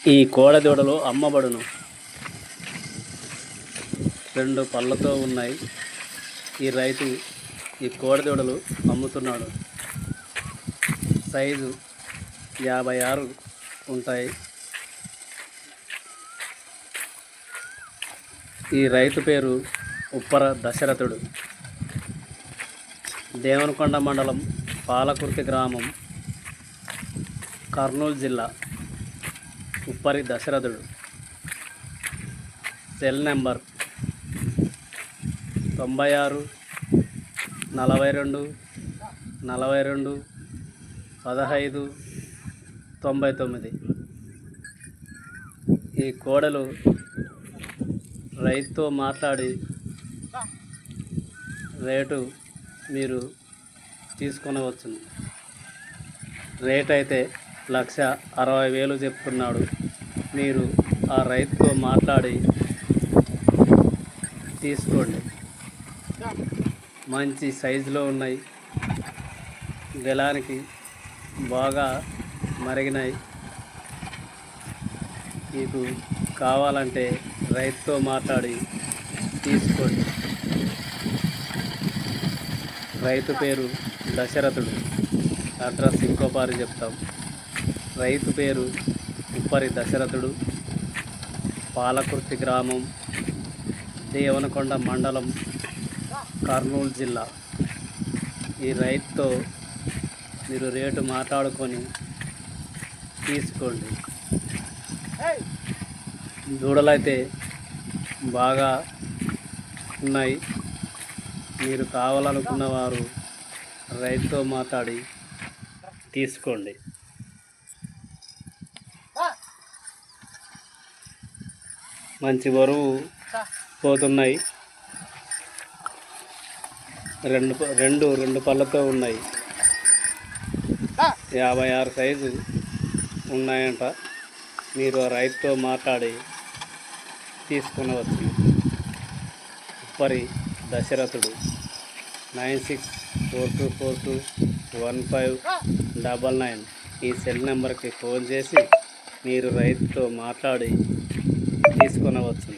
ఈ కోడదూడలు అమ్మబడును. 2 పళ్ళతో ఉన్నాయి. ఈ రైతు ఈ కోడదూడలు అమ్ముతున్నాడు. సైజు 56 ఉంటాయి. ఈ రైతు పేరు ఉప్పర దశరథుడు. దేవనకొండ మండలం, పాలకుర్తి గ్రామం, కర్నూలు జిల్లా. ఉప్పరి దశరథుడు. Cell number 96 42 42 15 99. ఈ కోడలు రైతుతో మాట్లాడి రేటు మీరు తీసుకొనవచ్చును. రేట్ అయితే 1,60,000 చెప్తున్నాడు. మీరు ఆ రైతుతో మాట్లాడి తీసుకోండి. మంచి సైజులో ఉన్నాయి. గెలానికి బాగా మరిగినాయి. మీకు కావాలంటే రైతుతో మాట్లాడి తీసుకోండి. రైతు పేరు దశరథుడు. అడ్రస్ ఇంకోపారి చెప్తాం. రైతు పేరు ఉప్పరి దశరథుడు. పాలకుర్తి గ్రామం, దేవనకొండ మండలం, కర్నూలు జిల్లా. ఈ రైతుతో మీరు రేటు మాట్లాడుకొని తీసుకోండి. దూడలైతే బాగా ఉన్నాయి. మీరు కావాలనుకున్న వారు రైతుతో మాట్లాడి తీసుకోండి. మంచి బరువు పోతున్నాయి. రెండు పళ్ళతో ఉన్నాయి. 56 సైజు ఉన్నాయంట. మీరు రైతుతో మాట్లాడి తీసుకునవచ్చు. ఉప్పరి దశరథుడు. 9642421599 ఈ సెల్ నెంబర్కి ఫోన్ చేసి మీరు రైతుతో మాట్లాడి తీసుకొనవచ్చు.